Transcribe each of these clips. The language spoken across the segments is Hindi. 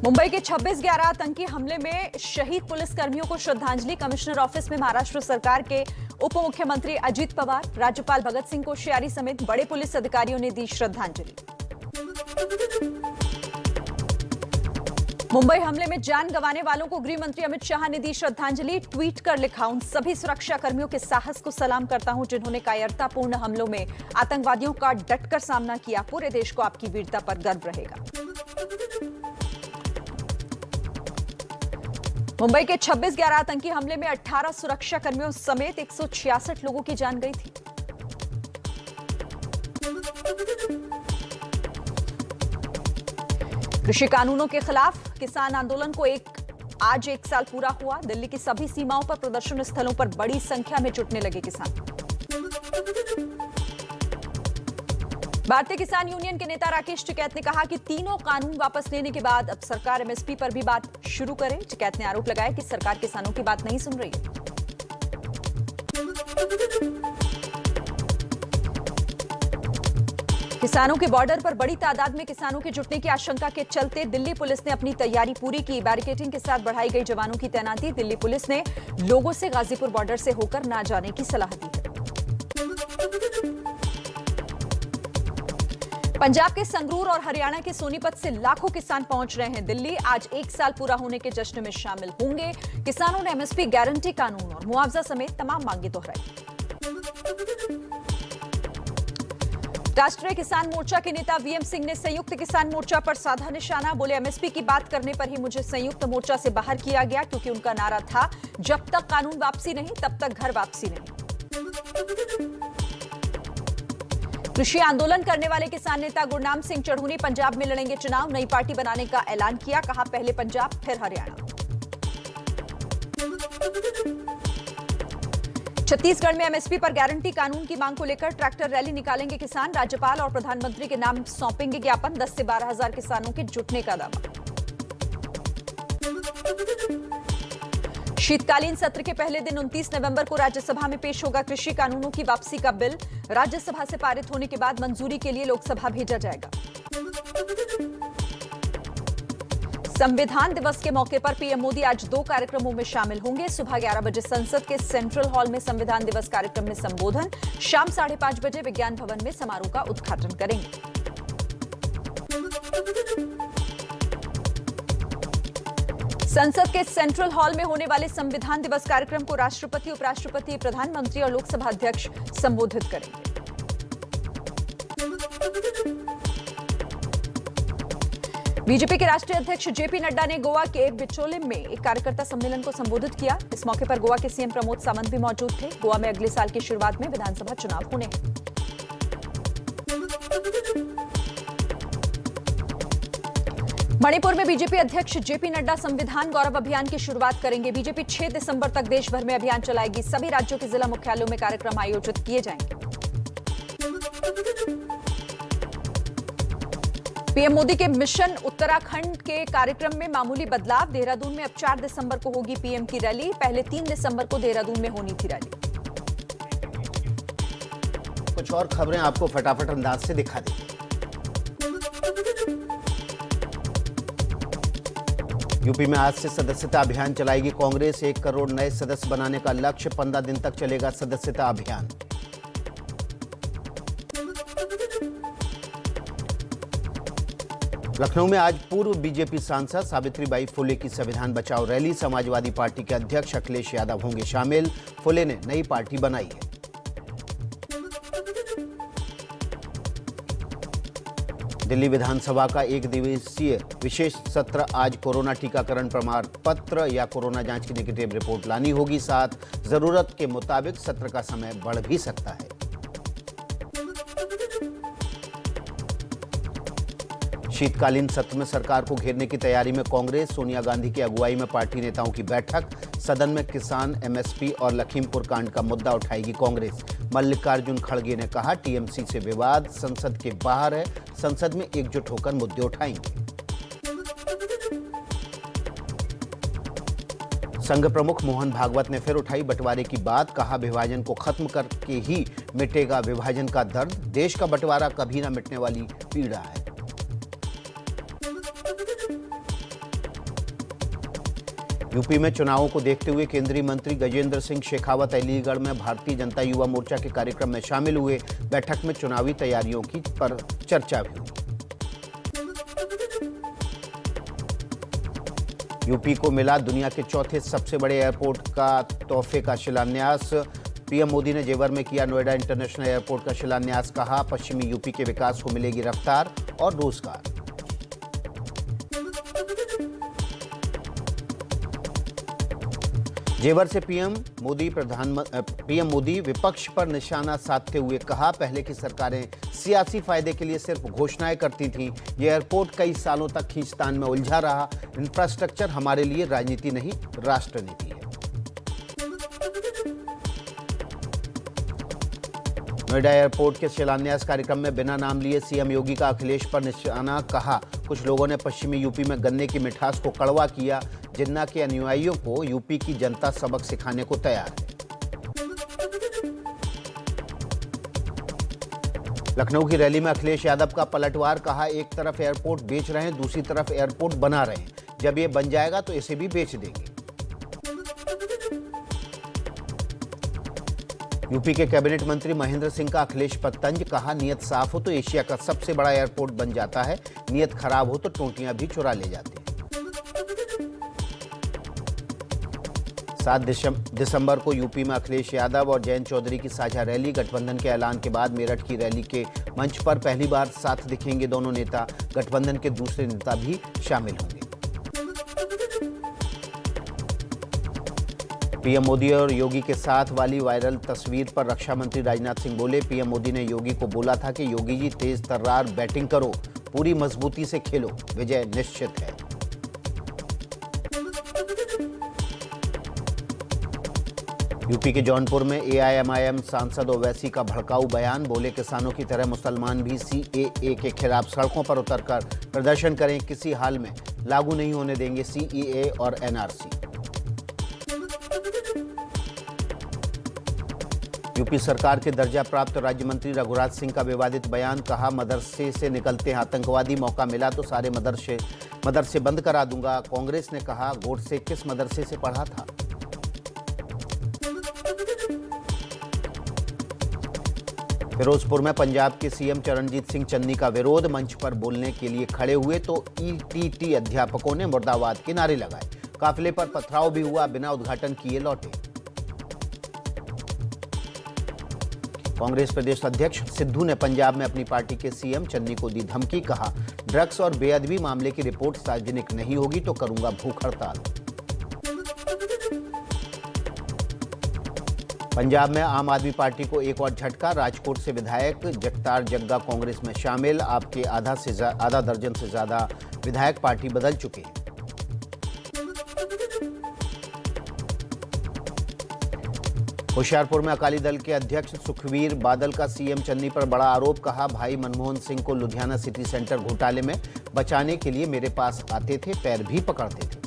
मुंबई के 26/11 आतंकी हमले में शहीद पुलिसकर्मियों को श्रद्धांजलि। कमिश्नर ऑफिस में महाराष्ट्र सरकार के उप मुख्यमंत्री अजित पवार, राज्यपाल भगत सिंह कोश्यारी समेत बड़े पुलिस अधिकारियों ने दी श्रद्धांजलि। मुंबई हमले में जान गंवाने वालों को गृह मंत्री अमित शाह ने दी श्रद्धांजलि। ट्वीट कर लिखा, उन सभी सुरक्षा कर्मियों के साहस को सलाम करता हूं जिन्होंने कायरतापूर्ण हमलों में आतंकवादियों का डटकर सामना किया। पूरे देश को आपकी वीरता पर गर्व रहेगा। मुंबई के 26/11 आतंकी हमले में 18 सुरक्षा कर्मियों समेत 166 लोगों की जान गई थी। कृषि कानूनों के खिलाफ किसान आंदोलन को आज एक साल पूरा हुआ। दिल्ली की सभी सीमाओं पर प्रदर्शन स्थलों पर बड़ी संख्या में जुटने लगे किसान। भारतीय किसान यूनियन के नेता राकेश टिकैत ने कहा कि तीनों कानून वापस लेने के बाद अब सरकार एमएसपी पर भी बात शुरू करे। टिकैत ने आरोप लगाया कि सरकार किसानों की बात नहीं सुन रही है। किसानों के बॉर्डर पर बड़ी तादाद में किसानों के जुटने की आशंका के चलते दिल्ली पुलिस ने अपनी तैयारी पूरी की। बैरिकेडिंग के साथ बढ़ाई गई जवानों की तैनाती। दिल्ली पुलिस ने लोगों से गाजीपुर बॉर्डर से होकर ना जाने की सलाह दी है। पंजाब के संगरूर और हरियाणा के सोनीपत से लाखों किसान पहुंच रहे हैं दिल्ली। आज एक साल पूरा होने के जश्न में शामिल होंगे। किसानों ने एमएसपी गारंटी कानून और मुआवजा समेत तमाम मांगे दोहराई। राष्ट्रीय किसान मोर्चा के नेता वीएम सिंह ने संयुक्त किसान मोर्चा पर साधा निशाना। बोले, एमएसपी की बात करने पर ही मुझे संयुक्त मोर्चा से बाहर किया गया, क्योंकि उनका नारा था, जब तक कानून वापसी नहीं तब तक घर वापसी नहीं। कृषि आंदोलन करने वाले किसान नेता गुरनाम सिंह चढ़ूनी पंजाब में लड़ेंगे चुनाव। नई पार्टी बनाने का ऐलान किया। कहा, पहले पंजाब फिर हरियाणा। छत्तीसगढ़ में एमएसपी पर गारंटी कानून की मांग को लेकर ट्रैक्टर रैली निकालेंगे किसान। राज्यपाल और प्रधानमंत्री के नाम सौंपेंगे ज्ञापन। 10 से 12 हजार किसानों के जुटने का दावा। शीतकालीन सत्र के पहले दिन 29 नवंबर को राज्यसभा में पेश होगा कृषि कानूनों की वापसी का बिल। राज्यसभा से पारित होने के बाद मंजूरी के लिए लोकसभा भेजा जाएगा। संविधान दिवस के मौके पर पीएम मोदी आज 2 कार्यक्रमों में शामिल होंगे। सुबह 11 बजे संसद के सेंट्रल हॉल में संविधान दिवस कार्यक्रम में संबोधन। शाम 5:30 बजे विज्ञान भवन में समारोह का उद्घाटन करेंगे। संसद के सेंट्रल हॉल में होने वाले संविधान दिवस कार्यक्रम को राष्ट्रपति, उपराष्ट्रपति, प्रधानमंत्री और लोकसभा अध्यक्ष संबोधित करेंगे। बीजेपी के राष्ट्रीय अध्यक्ष जेपी नड्डा ने गोवा के बिचोलिम में एक कार्यकर्ता सम्मेलन को संबोधित किया। इस मौके पर गोवा के सीएम प्रमोद सावंत भी मौजूद थे। गोवा में अगले साल की शुरुआत में विधानसभा चुनाव होने हैं। मणिपुर में बीजेपी अध्यक्ष जेपी नड्डा संविधान गौरव अभियान की शुरुआत करेंगे। बीजेपी 6 दिसंबर तक देश भर में अभियान चलाएगी। सभी राज्यों के जिला मुख्यालयों में कार्यक्रम आयोजित किए जाएंगे। पीएम मोदी के मिशन उत्तराखंड के कार्यक्रम में मामूली बदलाव। देहरादून में अब 4 दिसंबर को होगी पीएम की रैली। पहले 3 दिसंबर को देहरादून में होनी थी रैली। कुछ और खबरें आपको फटाफट अंदाज से दिखा देंगे। यूपी में आज से सदस्यता अभियान चलाएगी कांग्रेस। 1 करोड़ नए सदस्य बनाने का लक्ष्य। 15 दिन तक चलेगा सदस्यता अभियान। लखनऊ में आज पूर्व बीजेपी सांसद सावित्रीबाई फुले की संविधान बचाओ रैली। समाजवादी पार्टी के अध्यक्ष अखिलेश यादव होंगे शामिल। फुले ने नई पार्टी बनाई है। दिल्ली विधानसभा का 1 दिवसीय विशेष सत्र आज। कोरोना टीकाकरण प्रमाण पत्र या कोरोना जांच की नेगेटिव रिपोर्ट लानी होगी। साथ जरूरत के मुताबिक सत्र का समय बढ़ भी सकता है। शीतकालीन सत्र में सरकार को घेरने की तैयारी में कांग्रेस। सोनिया गांधी की अगुवाई में पार्टी नेताओं की बैठक। सदन में किसान, एमएसपी और लखीमपुर कांड का मुद्दा उठाएगी कांग्रेस। मल्लिकार्जुन खड़गे ने कहा, टीएमसी से विवाद संसद के बाहर है। संसद में एकजुट होकर मुद्दे उठाएंगे। संघ प्रमुख मोहन भागवत ने फिर उठाई बंटवारे की बात। कहा, विभाजन को खत्म करके ही मिटेगा विभाजन का दर्द। देश का बंटवारा कभी न मिटने वाली पीड़ा है। यूपी में चुनावों को देखते हुए केंद्रीय मंत्री गजेंद्र सिंह शेखावत अलीगढ़ में भारतीय जनता युवा मोर्चा के कार्यक्रम में शामिल हुए। बैठक में चुनावी तैयारियों की पर चर्चा भी हुई। यूपी को मिला दुनिया के चौथे सबसे बड़े एयरपोर्ट का तोहफे का शिलान्यास। पीएम मोदी ने जेवर में किया नोएडा इंटरनेशनल एयरपोर्ट का शिलान्यास। कहा, पश्चिमी यूपी के विकास को मिलेगी रफ्तार और रोजगार। जेवर से पीएम मोदी विपक्ष पर निशाना साधते हुए कहा, पहले की सरकारें सियासी फायदे के लिए सिर्फ घोषणाएं करती थीं। ये एयरपोर्ट कई सालों तक खींचतान में उलझा रहा। इंफ्रास्ट्रक्चर हमारे लिए राजनीति नहीं, राष्ट्रनीति है। नोएडा एयरपोर्ट के शिलान्यास कार्यक्रम में बिना नाम लिए सीएम योगी का अखिलेश पर निशाना। कहा, कुछ लोगों ने पश्चिमी यूपी में गन्ने की मिठास को कड़वा किया। जिन्ना के अनुयायियों को यूपी की जनता सबक सिखाने को तैयार है। लखनऊ की रैली में अखिलेश यादव का पलटवार। कहा, एक तरफ एयरपोर्ट बेच रहे हैं, दूसरी तरफ एयरपोर्ट बना रहे हैं। जब ये बन जाएगा तो इसे भी बेच देंगे। यूपी के कैबिनेट मंत्री महेंद्र सिंह का अखिलेश पर तंज। कहा, नियत साफ हो तो एशिया का सबसे बड़ा एयरपोर्ट बन जाता है, नियत खराब हो तो टोंटियां भी चुरा ले जाते हैं। 7 दिसंबर को यूपी में अखिलेश यादव और जयंत चौधरी की साझा रैली। गठबंधन के ऐलान के बाद मेरठ की रैली के मंच पर पहली बार साथ दिखेंगे दोनों नेता। गठबंधन के दूसरे नेता भी शामिल होंगे। पीएम मोदी और योगी के साथ वाली वायरल तस्वीर पर रक्षा मंत्री राजनाथ सिंह बोले, पीएम मोदी ने योगी को बोला था कि योगी जी तेज तर्रार बैटिंग करो, पूरी मजबूती से खेलो, विजय निश्चित है। यूपी के जौनपुर में एआईएमआईएम सांसद ओवैसी का भड़काऊ बयान। बोले, किसानों की तरह मुसलमान भी सीएए के खिलाफ सड़कों पर उतरकर प्रदर्शन करें, किसी हाल में लागू नहीं होने देंगे सीएए और एनआरसी। यूपी सरकार के दर्जा प्राप्त राज्य मंत्री रघुराज सिंह का विवादित बयान। कहा, मदरसे से निकलते हैं आतंकवादी, मौका मिला तो सारे मदरसे बंद करा दूंगा। कांग्रेस ने कहा, गोडसे किस मदरसे से पढ़ा था। फिरोजपुर में पंजाब के सीएम चरणजीत सिंह चन्नी का विरोध। मंच पर बोलने के लिए खड़े हुए तो ईटीटी अध्यापकों ने मुर्दाबाद के नारे लगाए। काफिले पर पथराव भी हुआ, बिना उद्घाटन किए लौटे। कांग्रेस प्रदेश अध्यक्ष सिद्धू ने पंजाब में अपनी पार्टी के सीएम चन्नी को दी धमकी। कहा, ड्रग्स और बेअदबी मामले की रिपोर्ट सार्वजनिक नहीं होगी तो करूंगा भूख हड़ताल। पंजाब में आम आदमी पार्टी को एक और झटका। राजकोट से विधायक जगतार जग्गा कांग्रेस में शामिल। आपके आधा दर्जन से ज्यादा विधायक पार्टी बदल चुके हैं। होशियारपुर में अकाली दल के अध्यक्ष सुखबीर बादल का सीएम चन्नी पर बड़ा आरोप। कहा, भाई मनमोहन सिंह को लुधियाना सिटी सेंटर घोटाले में बचाने के लिए मेरे पास आते थे, पैर भी पकड़ते थे।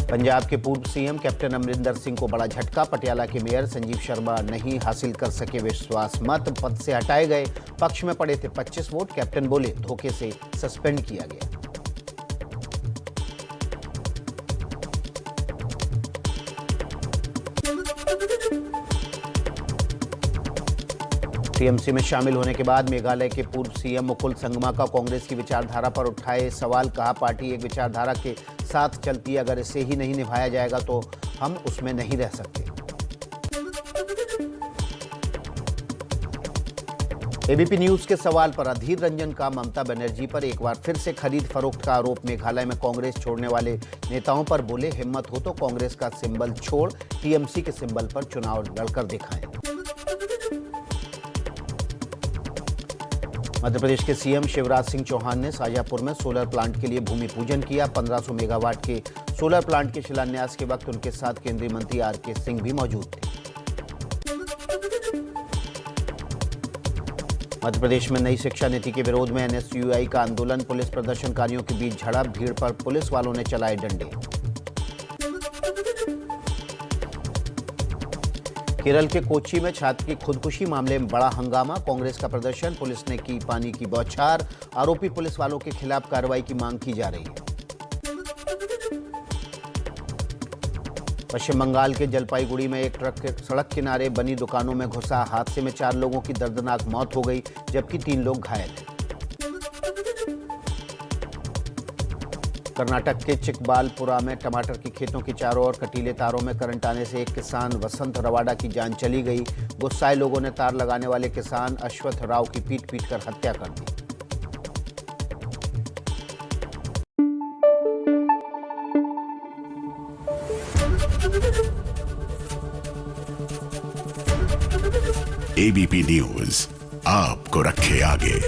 पंजाब के पूर्व सीएम कैप्टन अमरिंदर सिंह को बड़ा झटका। पटियाला के मेयर संजीव शर्मा नहीं हासिल कर सके विश्वास मत, पद से हटाए गए। पक्ष में पड़े थे 25 वोट। कैप्टन बोले, धोखे से सस्पेंड किया गया। टीएमसी में शामिल होने के बाद मेघालय के पूर्व सीएम मुकुल संगमा का कांग्रेस की विचारधारा पर उठाए सवाल। कहा, पार्टी एक विचारधारा के साथ चलती है, अगर इसे ही नहीं निभाया जाएगा तो हम उसमें नहीं रह सकते। एबीपी न्यूज के सवाल पर अधीर रंजन का ममता बनर्जी पर एक बार फिर से खरीद फरोख्त का आरोप। मेघालय में कांग्रेस छोड़ने वाले नेताओं पर बोले, हिम्मत हो तो कांग्रेस का सिंबल छोड़ टीएमसी के सिंबल पर चुनाव लड़कर दिखाएं। मध्य प्रदेश के सीएम शिवराज सिंह चौहान ने शाजापुर में सोलर प्लांट के लिए भूमि पूजन किया। 1500 मेगावाट के सोलर प्लांट के शिलान्यास के वक्त उनके साथ केंद्रीय मंत्री आरके सिंह भी मौजूद थे। मध्य प्रदेश में नई शिक्षा नीति के विरोध में एनएसयूआई का आंदोलन। पुलिस प्रदर्शनकारियों के बीच झड़प, भीड़ पर पुलिस वालों ने चलाए डंडे। केरल के कोच्चि में छात्र की खुदकुशी मामले में बड़ा हंगामा, कांग्रेस का प्रदर्शन, पुलिस ने की पानी की बौछार, आरोपी पुलिस वालों के खिलाफ कार्रवाई की मांग की जा रही है। पश्चिम बंगाल के जलपाईगुड़ी में एक ट्रक सड़क किनारे बनी दुकानों में घुसा, हादसे में 4 लोगों की दर्दनाक मौत हो गई, जबकि 3 लोग घायल हैं। कर्नाटक के चिकबालपुरा में टमाटर की खेतों के चारों ओर कटीले तारों में करंट आने से एक किसान वसंत रवाडा की जान चली गई। गुस्साए लोगों ने तार लगाने वाले किसान अश्वथ राव की पीट कर हत्या कर दी। एबीपी न्यूज आपको रखे आगे।